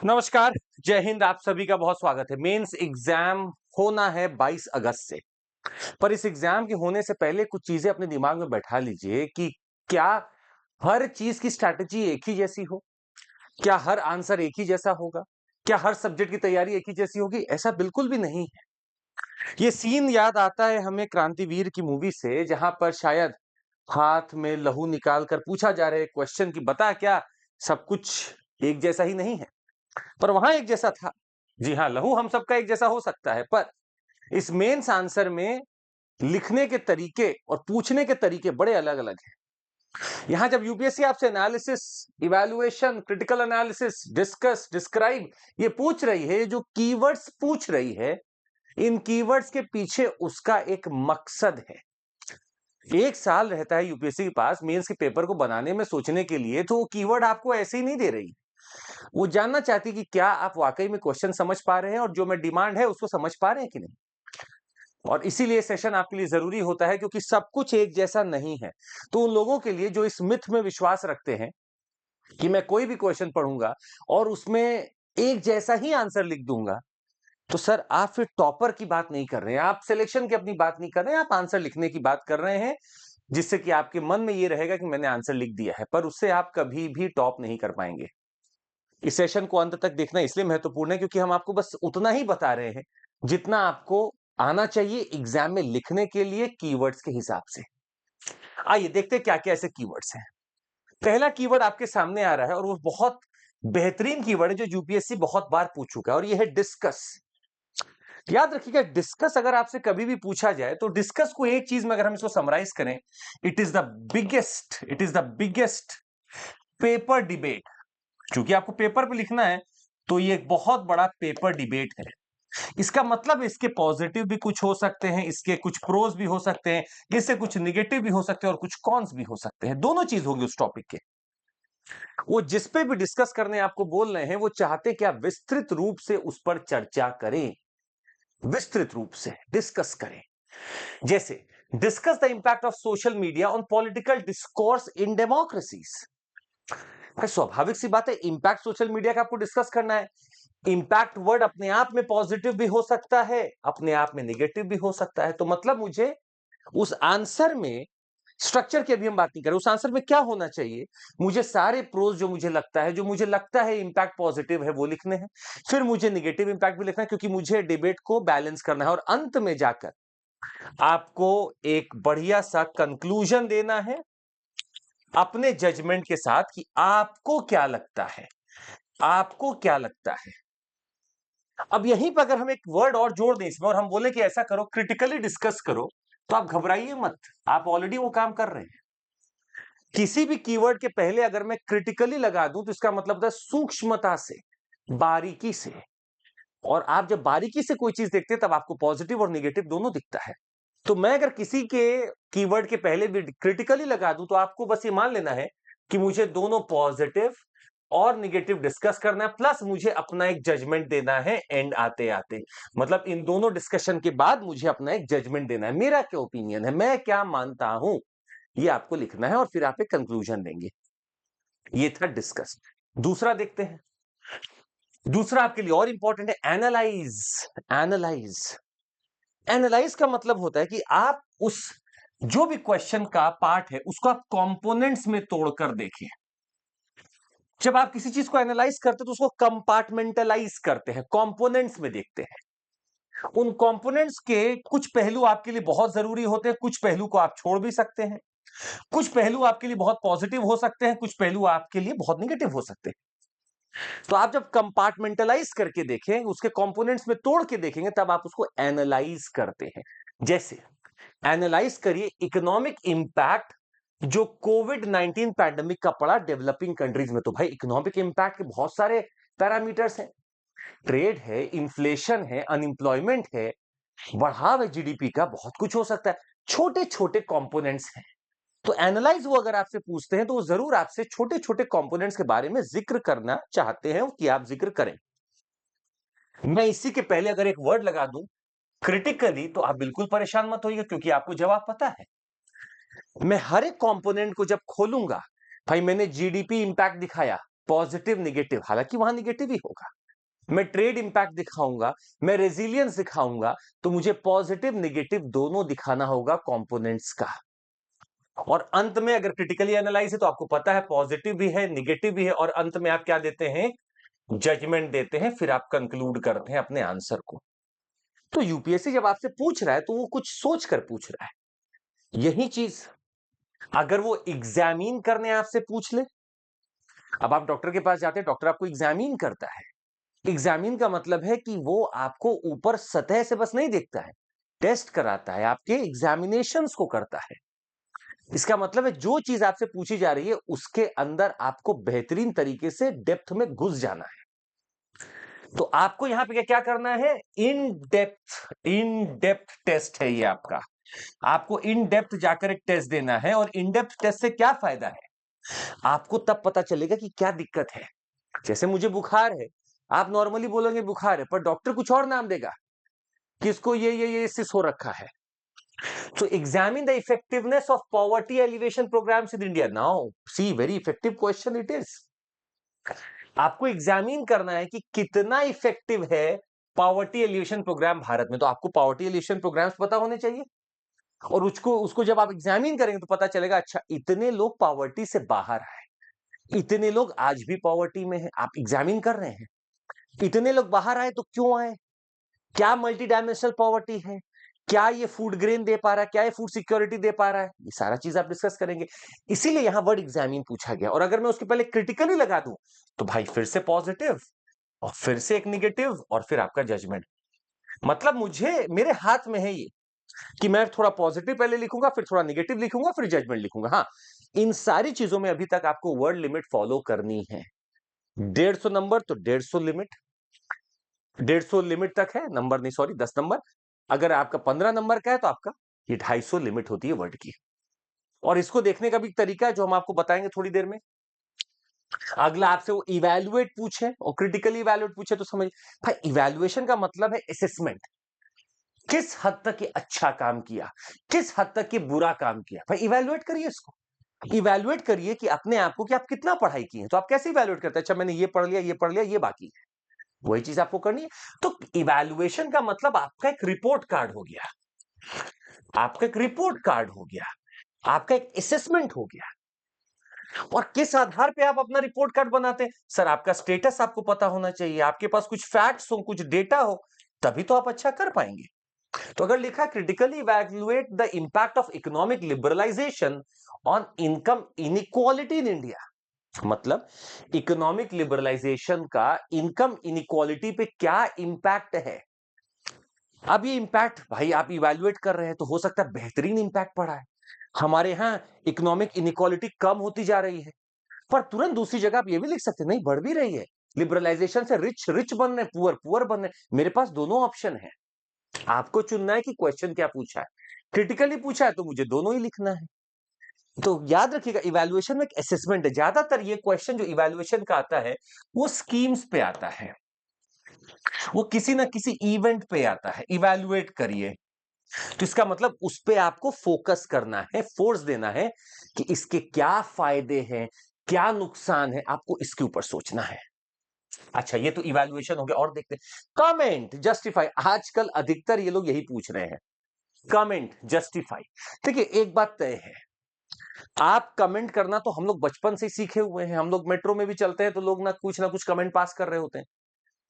नमस्कार, जय हिंद। आप सभी का बहुत स्वागत है। मेंस एग्जाम होना है 22 अगस्त से। पर इस एग्जाम के होने से पहले कुछ चीजें अपने दिमाग में बैठा लीजिए कि क्या हर चीज की स्ट्रैटेजी एक ही जैसी हो? क्या हर आंसर एक ही जैसा होगा? क्या हर सब्जेक्ट की तैयारी एक ही जैसी होगी? ऐसा बिल्कुल भी नहीं है। ये सीन याद आता है हमें क्रांतिवीर की मूवी से, जहां पर शायद हाथ में लहू निकाल कर पूछा जा रहा है क्वेश्चन कि बता क्या सब कुछ एक जैसा ही नहीं है? पर वहां एक जैसा था। जी हाँ, लहू हम सबका एक जैसा हो सकता है, पर इस मेंस आंसर में लिखने के तरीके और पूछने के तरीके बड़े अलग अलग हैं। यहां जब यूपीएससी आपसे analysis, evaluation, critical analysis, discuss, describe ये पूछ रही है, जो कीवर्ड्स पूछ रही है, इन कीवर्ड्स के पीछे उसका एक मकसद है। एक साल रहता है यूपीएससी के पास मेंस के पेपर को बनाने में, सोचने के लिए, तो वो कीवर्ड आपको ऐसे ही नहीं दे रही। वो जानना चाहती है कि क्या आप वाकई में क्वेश्चन समझ पा रहे हैं और जो मैं डिमांड है उसको समझ पा रहे हैं कि नहीं। और इसीलिए सेशन आपके लिए जरूरी होता है, क्योंकि सब कुछ एक जैसा नहीं है। तो उन लोगों के लिए जो इस मिथ में विश्वास रखते हैं कि मैं कोई भी क्वेश्चन पढ़ूंगा और उसमें एक जैसा ही आंसर लिख दूंगा, तो सर आप फिर टॉपर की बात नहीं कर रहे हैं, आप सिलेक्शन की अपनी बात नहीं कर रहे हैं, आप आंसर लिखने की बात कर रहे हैं। जिससे कि आपके मन में ये रहेगा कि मैंने आंसर लिख दिया है, पर उससे आप कभी भी टॉप नहीं कर पाएंगे। इस सेशन को अंत तक देखना इसलिए महत्वपूर्ण है क्योंकि हम आपको बस उतना ही बता रहे हैं जितना आपको आना चाहिए एग्जाम में लिखने के लिए कीवर्ड्स के हिसाब से। आइए देखते हैं क्या क्या ऐसे कीवर्ड्स हैं। पहला कीवर्ड आपके सामने आ रहा है और वो बहुत बेहतरीन कीवर्ड है जो यूपीएससी बहुत बार पूछ चुका है, और ये है डिस्कस। याद रखिएगा, डिस्कस अगर आपसे कभी भी पूछा जाए तो डिस्कस को एक चीज में अगर हम इसको समराइज करें, it is the biggest paper debate. क्योंकि आपको पेपर पे लिखना है, तो ये एक बहुत बड़ा पेपर डिबेट है। इसका मतलब इसके पॉजिटिव भी कुछ हो सकते हैं, इसके कुछ प्रोज भी हो सकते हैं, इससे कुछ निगेटिव भी हो सकते हैं और कुछ कॉन्स भी हो सकते हैं। दोनों चीज होगी उस टॉपिक के। वो जिस पे भी डिस्कस करने आपको बोल रहे हैं, वो चाहते कि आप विस्तृत रूप से उस पर चर्चा करें, विस्तृत रूप से डिस्कस करें। जैसे discuss the impact of social media on political discourse in democracies. स्वाभाविक सी बात है, इंपैक्ट सोशल मीडिया का आपको डिस्कस करना है। इंपैक्ट वर्ड अपने आप में पॉजिटिव भी हो सकता है, अपने आप में नेगेटिव भी हो सकता है। तो मतलब मुझे उस आंसर में, स्ट्रक्चर की अभी हम बात नहीं कर रहे, उस आंसर में क्या होना चाहिए, मुझे सारे प्रोज जो मुझे लगता है इंपैक्ट पॉजिटिव है वो लिखने हैं। फिर मुझे नेगेटिव इंपैक्ट भी लिखना है, क्योंकि मुझे डिबेट को बैलेंस करना है और अंत में जाकर आपको एक बढ़िया सा कंक्लूजन देना है अपने जजमेंट के साथ कि आपको क्या लगता है, आपको क्या लगता है। अब यहीं पर अगर हम एक वर्ड और जोड़ दें इसमें और हम बोले कि ऐसा करो, क्रिटिकली डिस्कस करो, तो आप घबराइए मत, आप ऑलरेडी वो काम कर रहे हैं। किसी भी कीवर्ड के पहले अगर मैं क्रिटिकली लगा दूं तो इसका मतलब होता है सूक्ष्मता से, बारीकी से। और आप जब बारीकी से कोई चीज देखते हैं तब आपको पॉजिटिव और निगेटिव दोनों दिखता है। तो मैं अगर किसी के कीवर्ड के पहले भी क्रिटिकली लगा दूं तो आपको बस ये मान लेना है कि मुझे दोनों पॉजिटिव और निगेटिव डिस्कस करना है, प्लस मुझे अपना एक जजमेंट देना है एंड आते आते। मतलब इन दोनों डिस्कशन के बाद मुझे अपना एक जजमेंट देना है, मेरा क्या ओपिनियन है, मैं क्या मानता हूं, ये आपको लिखना है और फिर आप एक कंक्लूजन देंगे। ये था डिस्कस। दूसरा देखते हैं। दूसरा आपके लिए और इंपॉर्टेंट है एनालाइज। एनालाइज एनालाइज का मतलब होता है कि आप उस जो भी क्वेश्चन का पार्ट है उसको आप कंपोनेंट्स में तोड़कर देखें। जब आप किसी चीज को एनालाइज करते हैं तो उसको कंपार्टमेंटलाइज करते हैं, कंपोनेंट्स में देखते हैं। उन कंपोनेंट्स के कुछ पहलू आपके लिए बहुत जरूरी होते हैं, कुछ पहलू को आप छोड़ भी सकते हैं। कुछ पहलू आपके लिए बहुत पॉजिटिव हो सकते हैं, कुछ पहलू आपके लिए बहुत निगेटिव हो सकते हैं। तो आप जब कंपार्टमेंटलाइज करके देखें, उसके कंपोनेंट्स में तोड़ के देखेंगे, तब आप उसको एनालाइज करते हैं। जैसे एनालाइज करिए इकोनॉमिक इंपैक्ट जो कोविड 19 पैंडेमिक का पड़ा डेवलपिंग कंट्रीज में। तो भाई इकोनॉमिक इंपैक्ट के बहुत सारे पैरामीटर्स हैं, ट्रेड है, इन्फ्लेशन है, अनएम्प्लॉयमेंट है, बढ़ाव है जीडीपी का, बहुत कुछ हो सकता है। छोटे छोटे कंपोनेंट्स हैं। तो एनालाइज वो अगर आपसे पूछते हैं तो वो जरूर आपसे छोटे छोटे कंपोनेंट्स के बारे में जिक्र करना चाहते हैं कि आप जिक्र करें। मैं इसी के पहले अगर एक वर्ड लगा दूं क्रिटिकली, तो आप बिल्कुल परेशान मत होइए, क्योंकि आपको जवाब पता है। मैं हर एक कंपोनेंट को जब खोलूंगा, भाई मैंने जीडीपी इंपैक्ट दिखाया, पॉजिटिव निगेटिव, हालांकि वहां निगेटिव ही होगा। मैं ट्रेड इंपैक्ट दिखाऊंगा, मैं रेजिलियंस दिखाऊंगा, तो मुझे पॉजिटिव निगेटिव दोनों दिखाना होगा कंपोनेंट्स का। और अंत में अगर क्रिटिकली एनालाइज है तो आपको पता है पॉजिटिव भी है निगेटिव भी है, और अंत में आप क्या देते हैं, जजमेंट देते हैं, फिर आप कंक्लूड करते हैं अपने आंसर को। तो यूपीएससी जब आपसे पूछ रहा है तो वो कुछ सोच कर पूछ रहा है। यही चीज अगर वो एग्जामिन करने आपसे पूछ ले, अब आप डॉक्टर के पास जाते हैं, डॉक्टर आपको एग्जामिन करता है। एग्जामिन का मतलब है कि वो आपको ऊपर सतह से बस नहीं देखता है, टेस्ट कराता है, आपके एग्जामिनेशंस को करता है। इसका मतलब है जो चीज आपसे पूछी जा रही है उसके अंदर आपको बेहतरीन तरीके से डेप्थ में घुस जाना है। तो आपको यहां पे क्या करना है, इन डेप्थ टेस्ट है ये आपका। आपको इन डेप्थ जाकर एक टेस्ट देना है, और इन डेप्थ टेस्ट से क्या फायदा है, आपको तब पता चलेगा कि क्या दिक्कत है। जैसे मुझे बुखार है, आप नॉर्मली बोलोगे बुखार है, पर डॉक्टर कुछ और नाम देगा कि इसको ये सिस हो रखा है। So examine the effectiveness of poverty alleviation programs in India. Now, see, very effective question it is. आपको एग्जामिन करना है कि कितना इफेक्टिव है पॉवर्टी एलिवेशन प्रोग्राम भारत में। तो आपको पॉवर्टी एलिवेशन प्रोग्राम्स पता होने चाहिए, और उसको उसको जब आप एग्जामिन करेंगे तो पता चलेगा, अच्छा इतने लोग पॉवर्टी से बाहर आए, इतने लोग आज भी पॉवर्टी में हैं। आप एग्जामिन कर रहे हैं, इतने लोग बाहर आए तो क्यों आए, क्या मल्टी डायमेंशनल पॉवर्टी है, क्या ये फूड ग्रेन दे पा रहा है, क्या ये फूड सिक्योरिटी दे पा रहा है, ये सारा चीज आप डिस्कस करेंगे। इसीलिए यहां वर्ड एग्जामिन पूछा गया। और अगर मैं उसके पहले क्रिटिकली लगा दूं तो भाई फिर से पॉजिटिव, और फिर से एक निगेटिव, और फिर आपका जजमेंट। मतलब मुझे, मेरे हाथ में है ये कि मैं थोड़ा पॉजिटिव पहले लिखूंगा, फिर थोड़ा निगेटिव लिखूंगा, फिर जजमेंट लिखूंगा। हाँ, इन सारी चीजों में अभी तक आपको वर्ड लिमिट फॉलो करनी है। 150 नंबर तो 150 लिमिट, 150 लिमिट तक है, नंबर नहीं, सॉरी 10 नंबर। अगर आपका 15 नंबर का है तो आपका ये 250 लिमिट होती है वर्ड की। और इसको देखने का भी तरीका है जो हम आपको बताएंगे थोड़ी देर में। अगला आपसे वो इवैल्यूएट पूछे और क्रिटिकली इवैल्यूएट पूछे तो समझ भाई, इवैल्यूएशन का मतलब है असेसमेंट, किस हद तक ये अच्छा काम किया, किस हद तक ये बुरा काम किया। भाई इवैल्यूएट करिए इसको, इवैल्यूएट करिए कि अपने आप को कि आप कितना पढ़ाई किए। तो आप कैसे इवैल्यूएट करते हैं, अच्छा मैंने ये पढ़ लिया, ये पढ़ लिया, ये बाकी है, वही चीज आपको करनी है। तो इवैल्यूएशन का मतलब आपका एक रिपोर्ट कार्ड हो गया, आपका एक रिपोर्ट कार्ड हो गया, आपका एक असेसमेंट हो गया। और किस आधार पे आप अपना रिपोर्ट कार्ड बनाते हैं, सर आपका स्टेटस आपको पता होना चाहिए, आपके पास कुछ फैक्ट्स हो, कुछ डेटा हो, तभी तो आप अच्छा कर पाएंगे। तो अगर लिखा critically evaluate the impact of economic liberalisation on income inequality in India, मतलब इकोनॉमिक लिबरलाइजेशन का इनकम इनइक्वालिटी पे क्या इंपैक्ट है। अब ये इंपैक्ट भाई आप इवैल्यूएट कर रहे हैं तो हो सकता है बेहतरीन इंपैक्ट पड़ा है, हमारे यहां इकोनॉमिक इनइक्वालिटी कम होती जा रही है। पर तुरंत दूसरी जगह आप ये भी लिख सकते हैं, नहीं बढ़ भी रही है, लिबरलाइजेशन से रिच रिच बन रहे, पुअर पुअर बन रहे। मेरे पास दोनों ऑप्शन है, आपको चुनना है कि क्वेश्चन क्या पूछा है। क्रिटिकली पूछा है तो मुझे दोनों ही लिखना है। तो याद रखिएगा, इवैल्यूएशन में एक असेसमेंट है। ज्यादातर ये क्वेश्चन जो इवैल्यूएशन का आता है वो स्कीम्स पे आता है, वो किसी ना किसी इवेंट पे आता है। इवैल्यूएट करिए, तो इसका मतलब उस पे आपको फोकस करना है, फोर्स देना है कि इसके क्या फायदे हैं, क्या नुकसान है, आपको इसके ऊपर सोचना है। अच्छा, ये तो इवैल्यूएशन हो गया। और देखते हैं कमेंट जस्टिफाई, आजकल अधिकतर ये लोग यही पूछ रहे हैं, कमेंट जस्टिफाई। देखिए एक बात तय है, आप कमेंट करना तो हम लोग बचपन से ही सीखे हुए हैं, हम लोग मेट्रो में भी चलते हैं तो लोग ना कुछ कमेंट पास कर रहे होते हैं।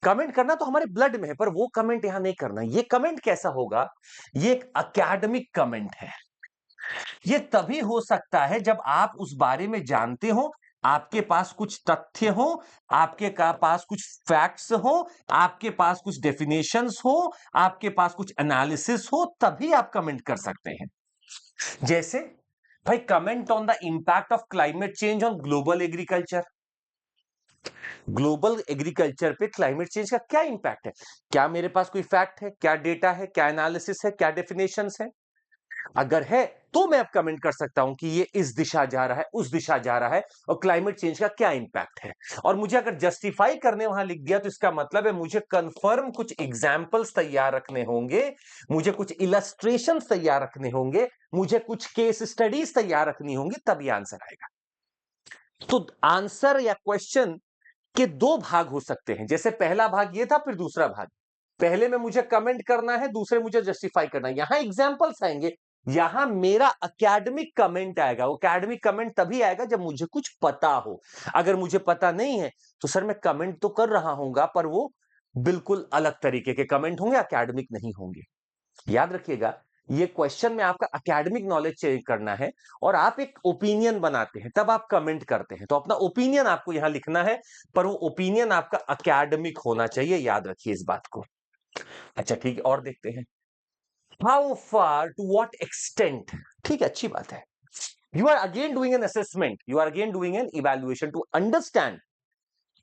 कमेंट करना तो हमारे ब्लड में है, पर वो कमेंट यहां नहीं करना। ये कमेंट कैसा होगा, ये एक एकेडमिक कमेंट है। ये तभी हो सकता है जब आप उस बारे में जानते हो, आपके पास कुछ तथ्य हो, आपके पास कुछ फैक्ट्स हो, आपके पास कुछ डेफिनेशंस हो, आपके पास कुछ एनालिसिस हो, तभी आप कमेंट कर सकते हैं। जैसे भाई, comment on the impact of climate change on global agriculture. Global agriculture पे क्लाइमेट चेंज का क्या इंपैक्ट है, क्या मेरे पास कोई फैक्ट है, क्या डेटा है, क्या एनालिसिस है, क्या डेफिनेशंस है। अगर है तो मैं अब कमेंट कर सकता हूं कि ये इस दिशा जा रहा है, उस दिशा जा रहा है, और क्लाइमेट चेंज का क्या इंपैक्ट है। और मुझे अगर जस्टिफाई करने वहां लिख दिया तो इसका मतलब है मुझे कंफर्म कुछ एग्जाम्पल्स तैयार रखने होंगे, मुझे कुछ इलस्ट्रेशन तैयार रखने होंगे, मुझे कुछ केस स्टडीज तैयार रखनी होंगी, तब ये आंसर आएगा। तो आंसर या क्वेश्चन के दो भाग हो सकते हैं, जैसे पहला भाग ये था, फिर दूसरा भाग। पहले में मुझे कमेंट करना है, दूसरे मुझे जस्टिफाई करना है। यहां एग्जांपल्स आएंगे, यहां मेरा एकेडमिक कमेंट आएगा। वो एकेडमिक कमेंट तभी आएगा जब मुझे कुछ पता हो। अगर मुझे पता नहीं है तो सर मैं कमेंट तो कर रहा हूंगा, पर वो बिल्कुल अलग तरीके के कमेंट होंगे, एकेडमिक नहीं होंगे। याद रखिएगा, ये क्वेश्चन में आपका एकेडमिक नॉलेज चेक करना है और आप एक ओपिनियन बनाते हैं, तब आप कमेंट करते हैं। तो अपना ओपिनियन आपको यहां लिखना है, पर वो ओपिनियन आपका एकेडमिक होना चाहिए, याद रखिए इस बात को। अच्छा ठीक है, और देखते हैं। How far, to what extent. ठीक है, अच्छी बात है। You are again doing an assessment, you are again doing an evaluation to understand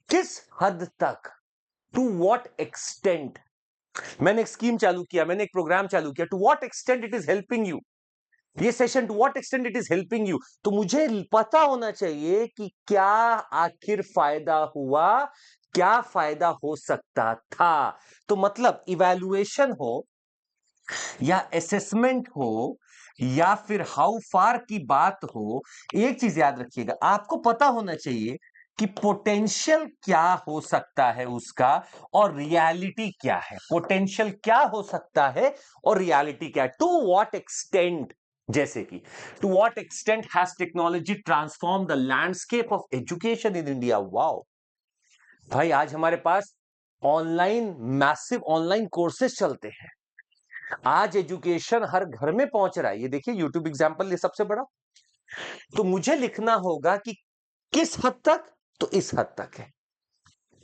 किस हद तक, टू व्हाट एक्सटेंट। मैंने एक स्कीम चालू किया, मैंने एक प्रोग्राम चालू किया, to what extent it is helping you. ये session to what extent it is helping you, तो मुझे पता होना चाहिए कि क्या आखिर फायदा हुआ, क्या फायदा हो सकता था। तो मतलब इवैल्यूएशन हो या असेसमेंट हो या फिर हाउ फार की बात हो, एक चीज याद रखिएगा, आपको पता होना चाहिए कि पोटेंशियल क्या हो सकता है उसका और रियलिटी क्या है। पोटेंशियल क्या हो सकता है और रियलिटी क्या है। टू व्हाट एक्सटेंट, जैसे कि to what extent has technology transform the landscape of education in India. Wow भाई, आज हमारे पास ऑनलाइन, मैसिव ऑनलाइन कोर्सेज चलते हैं। आज एजुकेशन हर घर में पहुंच रहा है। ये देखिए यूट्यूब एग्जांपल, ये सबसे बड़ा। तो मुझे लिखना होगा कि किस हद तक, तो इस हद तक है।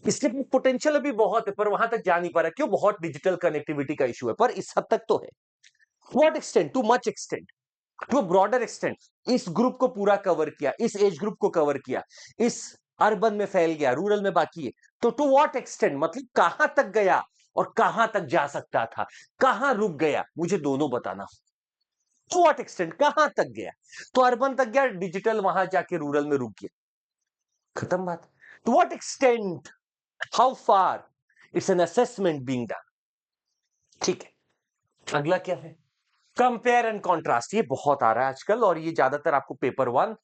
इसके पोटेंशियल अभी बहुत है, पर वहां तक जा नहीं पा रहा। क्यों? बहुत डिजिटल कनेक्टिविटी का इशू है, पर इस हद तक तो है। What extent, to much extent, to broader extent. इस ग्रुप को पूरा कवर किया, इस एज ग्रुप को कवर किया, इस अर्बन में फैल गया, रूरल में बाकी है। तो टू व्हाट एक्सटेंट मतलब कहां तक गया और कहां तक जा सकता था, कहां रुक गया, मुझे दोनों बताना। टू व्हाट एक्सटेंट, कहां तक गया, तो अर्बन तक गया, डिजिटल वहां जाके रूरल में रुक गया, खत्म बात। To what extent, how far, it's an assessment being done. ठीक है, अगला क्या है? Compare and contrast. ये बहुत आ रहा है आजकल और ये ज्यादातर आपको पेपर 1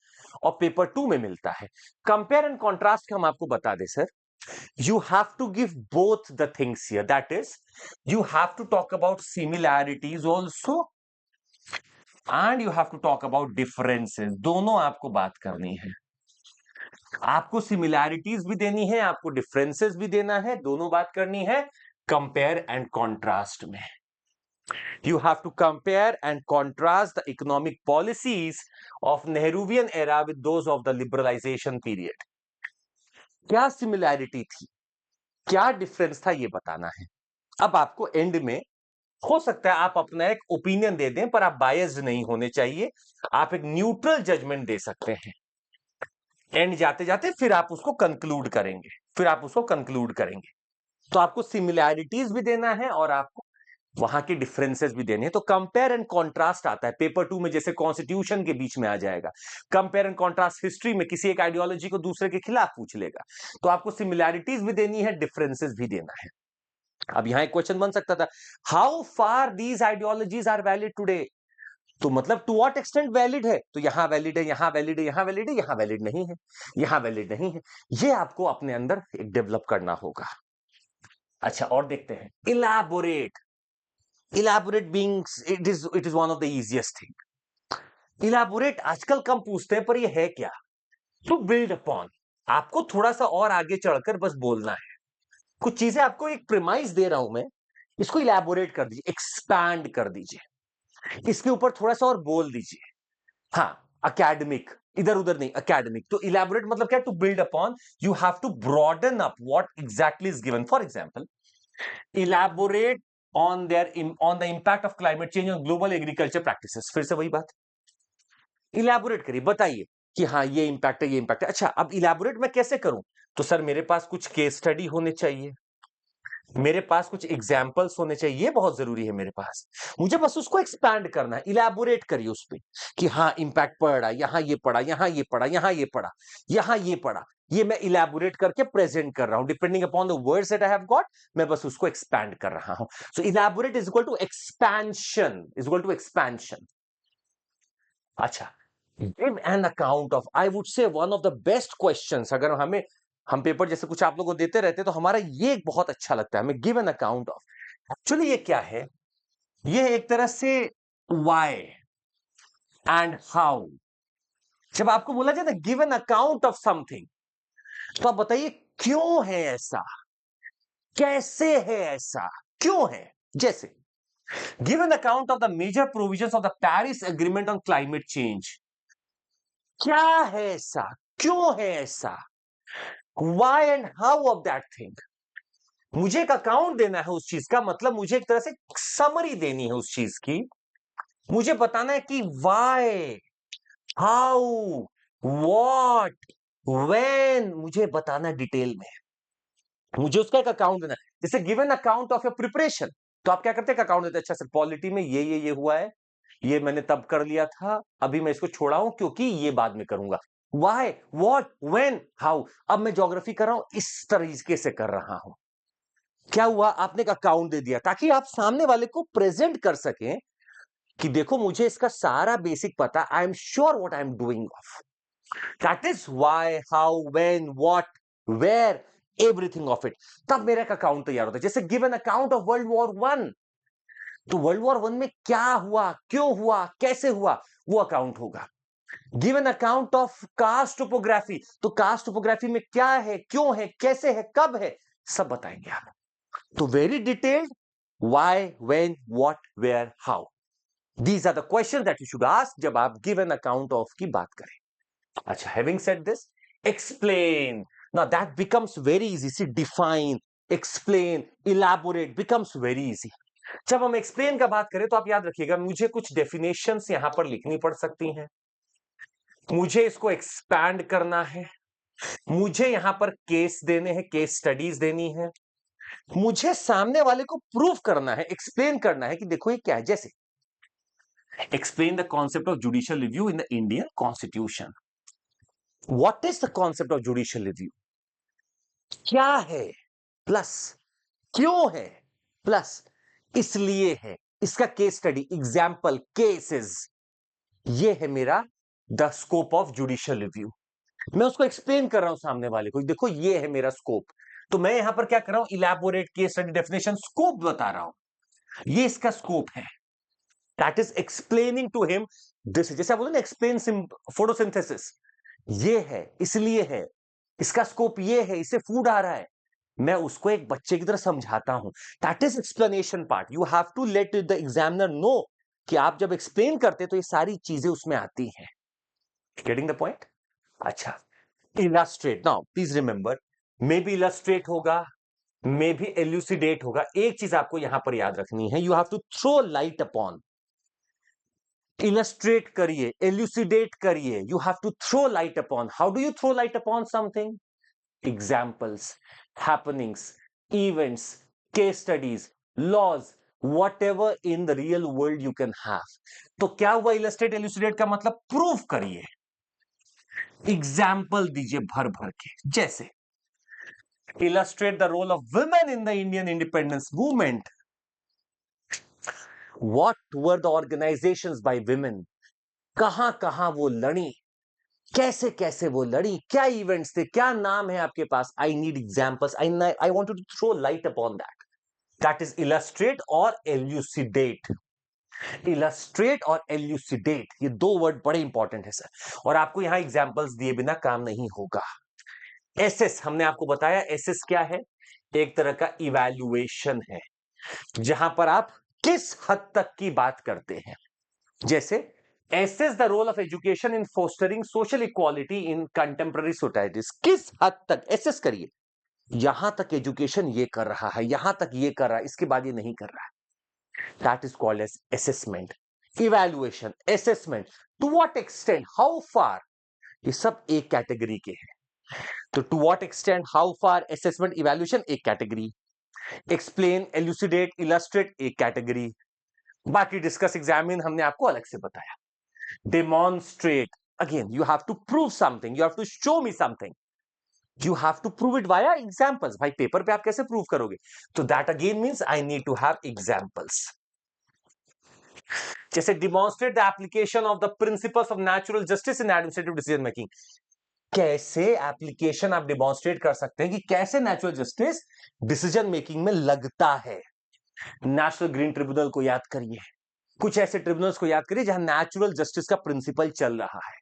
और पेपर 2 में मिलता है। कंपेयर एंड कॉन्ट्रास्ट का हम आपको बता दें sir, you have to give both the things here, that is you have to talk about similarities also and you have to talk about differences। दोनों आपको बात करनी है, आपको सिमिलैरिटीज भी देनी है, आपको डिफरेंसेस भी देना है, दोनों बात करनी है कंपेयर एंड कॉन्ट्रास्ट में। You have to compare and contrast the economic policies of Nehruvian era with those of the liberalization period। क्या सिमिलैरिटी थी, क्या डिफरेंस था, ये बताना है। अब आपको एंड में हो सकता है आप अपना एक ओपिनियन दे दें, पर आप बायस्ड नहीं होने चाहिए, आप एक न्यूट्रल जजमेंट दे सकते हैं। एंड जाते जाते फिर आप उसको कंक्लूड करेंगे, फिर आप उसको कंक्लूड करेंगे। तो आपको सिमिलैरिटीज भी देना है और आपको वहां के डिफरेंसेस भी देने हैं। तो कंपेयर एंड कॉन्ट्रास्ट आता है पेपर 2 में, जैसे कॉन्स्टिट्यूशन के बीच में आ जाएगा। कंपेयर एंड कॉन्ट्रास्ट हिस्ट्री में किसी एक आइडियोलॉजी को दूसरे के खिलाफ पूछ लेगा। तो आपको सिमिलैरिटीज भी देनी है, डिफरेंसेस भी देना है। अब यहां एक क्वेश्चन बन सकता था, how far these ideologies are valid today. तो मतलब टू व्हाट एक्सटेंट वैलिड है, तो यहां वैलिड है, यहां वैलिड है, यहां वैलिड है, यहां वैलिड नहीं है, यहां वैलिड नहीं है। ये आपको अपने अंदर एक डेवलप करना होगा। अच्छा, और देखते हैं elaborate. Elaborate being, it is one of the easiest thing. Elaborate आजकल कम पूछते हैं, पर ये है क्या? To build upon. आपको थोड़ा सा और आगे चढ़कर बस बोलना है। कुछ चीजें आपको एक प्रिमाइस दे रहा हूं मैं, इसको इलैबोरेट कर दीजिए, एक्सपैंड कर दीजिए, इसके ऊपर थोड़ा सा और बोल दीजिए। हाँ, अकेडमिक, इधर उधर नहीं, अकेडमिक। तो इलैबोरेट मतलब क्या? To build upon, you have to broaden up what exactly is given. For example, elaborate on on the impact of climate change on global agriculture practices. फिर से वही बात, इलैबोरेट करिए, बताइए कि हाँ ये इंपैक्ट है, ये इंपैक्ट है। अच्छा, अब इलैबोरेट मैं कैसे करूं? तो सर मेरे पास कुछ केस स्टडी होने चाहिए, मेरे पास कुछ एग्जाम्पल्स होने चाहिए, ये बहुत जरूरी है मेरे पास। मुझे बस उसको एक्सपैंड करना है, इलैबोरेट करिए उस पर कि हाँ इंपैक्ट पड़ रहा है, यहां ये पड़ा, यहां ये पड़ा, यहां ये पड़ा, यहां ये पड़ा। ये मैं इलैबोरेट करके प्रेजेंट कर रहा हूं, depending upon the words that I have got, मैं बस उसको एक्सपैंड कर रहा हूं। So elaborate is equal to expansion, is equal to expansion. अच्छा, give an account of, I would say one of the best questions, अगर हम paper जैसे कुछ आप लोगों को देते रहते तो हमारा ये बहुत अच्छा लगता है हमें, give an account of. Actually ये क्या है, ये एक तरह से व्हाई एंड हाउ। जब आपको बोला जाए ना give an account of something, तो आप बताइए क्यों है ऐसा, कैसे है ऐसा, क्यों है। जैसे give an account of the major provisions of the Paris agreement on climate change. क्या है ऐसा, क्यों है ऐसा, why and how of that thing. मुझे एक अकाउंट देना है उस चीज का, मतलब मुझे एक तरह से समरी देनी है उस चीज की, मुझे बताना है कि व्हाई, हाउ, व्हाट, व्हेन, मुझे बताना है डिटेल में, मुझे उसका एक अकाउंट देना है। जैसे given account of your preparation, तो आप क्या करते हैं, अकाउंट देते हैं, अच्छा सर पॉलिटी में ये हुआ है, ये मैंने तब कर लिया था, अभी मैं इसको छोड़ा हूं क्योंकि ये बाद में करूंगा। Why, what, when, how. अब मैं ज्योग्राफी कर रहा हूं, इस तरीके से कर रहा हूं। क्या हुआ, आपने एक अकाउंट दे दिया ताकि आप सामने वाले को प्रेजेंट कर सकें कि देखो मुझे इसका सारा बेसिक पता, I am sure what I am doing of. That is why, how, when, what, where, everything of it. तब मेरा एक अकाउंट तैयार होता है। जैसे give an account of world war one, तो वर्ल्ड वॉर वन में क्या हुआ, क्यों हुआ, कैसे हुआ, वो अकाउंट होगा। Give an account of karst topography, तो कास्ट टोपोग्राफी में क्या है, क्यों है, कैसे है, कब है, सब बताएंगे आप। तो very detailed, why, when, what, where, how, these are the question that you should ask जब आप गिव एन अकाउंट ऑफ की बात करें। अच्छा, having said this, explain. Now that becomes very easy. See, define, explain, elaborate becomes very easy. जब हम explain का बात करें तो आप याद रखिएगा, मुझे कुछ definitions यहां पर लिखनी पड़ सकती हैं, मुझे इसको expand करना है, मुझे यहां पर केस देने हैं, केस स्टडीज देनी है, मुझे सामने वाले को प्रूव करना है, एक्सप्लेन करना है कि देखो ये क्या है। जैसे explain the concept of judicial review in the Indian Constitution. What is the concept of judicial review? क्या है प्लस, क्यों है प्लस, इसलिए है, इसका केस स्टडी, एग्जाम्पल, केसेस, ये है मेरा the scope of judicial review. मैं उसको एक्सप्लेन कर रहा हूं सामने वाले को, देखो ये है मेरा स्कोप। तो मैं यहां पर क्या कर रहा हूं, elaborate case study definition, scope बता रहा हूं, ये इसका स्कोप है। That is explaining to him this. जैसे आप बोलते ना एक्सप्लेन फोटोसिंथेसिस, ये है, इसलिए है, इसका स्कोप ये है, इससे फूड आ रहा है, मैं उसको एक बच्चे की तरह समझाता हूं। That is explanation part. You have to let the examiner know कि आप जब एक्सप्लेन करते तो ये सारी चीजें उसमें आती हैं। Getting the point. अच्छा, illustrate, now please remember, may be illustrate होगा, मे बी एल्यूसिडेट होगा। एक चीज आपको यहां पर याद रखनी है, you have to throw light upon. Illustrate करिए, एल्यूसिडेट करिए, you have to throw light upon. How do you throw light upon something? examples, happenings, events, case studies, laws, whatever in the real world you can have. तो क्या हुआ, illustrate, elucidate का मतलब prove करिए, example दीजिए भर भर के। जैसे illustrate the role of women in the Indian independence movement. What were the organizations by women? कहां कहां वो लड़ी, कैसे कैसे वो लड़ी, क्या इवेंट्स थे, क्या नाम है आपके पास? I need examples, I want to throw light upon that. That is illustrate और एल्यूसिडेट। इलस्ट्रेट और एल्यूसिडेट, ये दो वर्ड बड़े इंपॉर्टेंट है सर, और आपको यहां एग्जाम्पल्स दिए बिना काम नहीं होगा। एसएस, हमने आपको बताया एसएस क्या है, एक तरह का इवैल्यूएशन है, जहां पर आप किस हद तक की बात करते हैं। जैसे assess the role of education in fostering social equality in contemporary societies. किस हद तक एसेस करिए, यहां तक एजुकेशन ये कर रहा है, यहां तक ये कर रहा है, इसके बाद ये नहीं कर रहा है। That is called as assessment, evaluation, assessment. To what extent, how far, ये सब एक कैटेगरी के हैं। तो to what extent, how far, assessment, evaluation एक कैटेगरी, एक्सप्लेन, एल्यूसिडेट, इलस्ट्रेट एक कैटेगरी, बाकी डिस्कस, एग्जामिन हमने आपको अलग से बताया। Demonstrate, again you have to prove something, you have to show me something, you have to prove it via examples. भाई paper पे आप कैसे प्रूव करोगे? तो that again means I need to have examples. जैसे demonstrate the application of the principles of natural justice in administrative decision making. कैसे application आप demonstrate कर सकते हैं कि कैसे नेचुरल जस्टिस डिसीजन मेकिंग में लगता है। नेशनल ग्रीन ट्रिब्यूनल को याद करिए, कुछ ऐसे ट्रिब्यूनल्स को याद करिए जहां नेचुरल जस्टिस का प्रिंसिपल चल रहा है।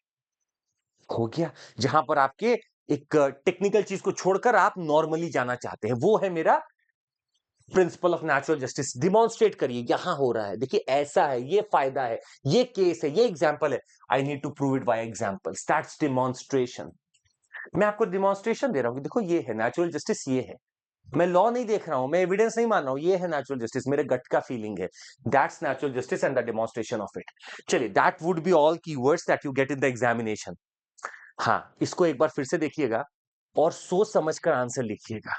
हो गया, जहां पर आपके एक टेक्निकल चीज को छोड़कर आप नॉर्मली जाना चाहते हैं, वो है मेरा principle of natural justice. Demonstrate करिए यहां हो रहा है, देखिए ऐसा है, ये फायदा है, ये केस है, ये एग्जांपल है, I need to prove it by examples, that's demonstration. मैं आपको डिमॉन्स्ट्रेशन दे रहा हूं कि देखो ये है नेचुरल जस्टिस, ये है, मैं लॉ नहीं देख रहा हूं, मैं एविडेंस नहीं मान रहा हूं, ये है नेचुरल जस्टिस, मेरे गट का फीलिंग है, that's natural justice and the demonstration of it. चलिए, that would be all keywords that you get in the examination. हाँ, इसको एक बार फिर से देखिएगा और सोच समझकर आंसर लिखिएगा,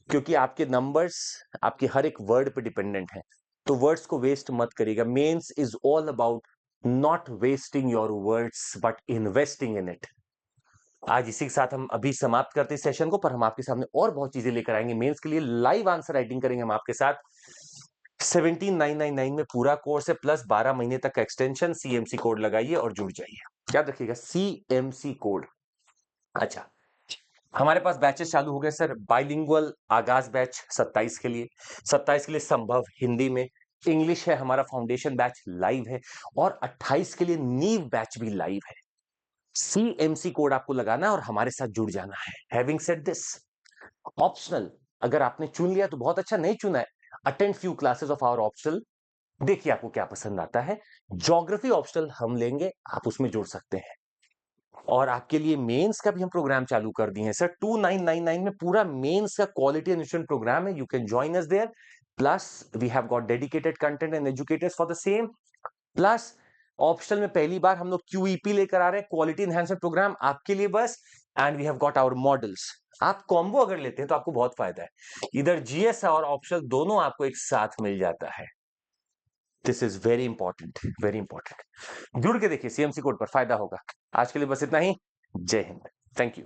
क्योंकि आपके नंबर्स आपके हर एक वर्ड पे डिपेंडेंट है, तो वर्ड्स को वेस्ट मत करिएगा। Mains is all about not wasting your words but investing in it. आज इसी के साथ हम अभी समाप्त करते हैं सेशन को, पर हम आपके सामने और बहुत चीजें लेकर आएंगे मेंस के लिए। लाइव आंसर राइटिंग करेंगे हम आपके साथ। 17,999 में पूरा कोर्स है, प्लस 12 महीने तक का एक्सटेंशन। सीएमसी कोड लगाइए और जुड़ जाइए, याद रखिएगा सीएमसी कोड। अच्छा, हमारे पास बैचेस चालू हो गए सर। बाइलिंगुअल आगाज बैच 27 के लिए, 27 के लिए संभव हिंदी में, इंग्लिश है हमारा फाउंडेशन बैच लाइव है, और 28 के लिए नीव बैच भी लाइव है। सीएमसी कोड आपको लगाना है और हमारे साथ जुड़ जाना है। हैविंग सेड दिस, ऑप्शनल अगर आपने चुन लिया तो बहुत अच्छा, नहीं चुना है, attend few classes of our optional, देखिए आपको क्या पसंद आता है। ज्योग्राफी ऑप्शनल हम लेंगे, आप उसमें जुड़ सकते हैं। और आपके लिए मेंस का भी हम प्रोग्राम चालू कर दिए हैं सर। 2999 में पूरा मेंस का क्वालिटी एजुकेशन प्रोग्राम है, you can join us there. Plus we have got dedicated content and educators for the same. Plus optional में पहली बार हम लोग क्यूईपी लेकर आ रहे हैं, क्वालिटी एनहांसमेंट प्रोग्राम आपके लिए बस। And we have got our models. आप कॉम्बो अगर लेते हैं तो आपको बहुत फायदा है, इधर जीएस और ऑप्शनल दोनों आपको एक साथ मिल जाता है। This is very important, very important. जुड़ के देखिए, सीएमसी कोड पर फायदा होगा। आज के लिए बस इतना ही। जय हिंद, थैंक यू।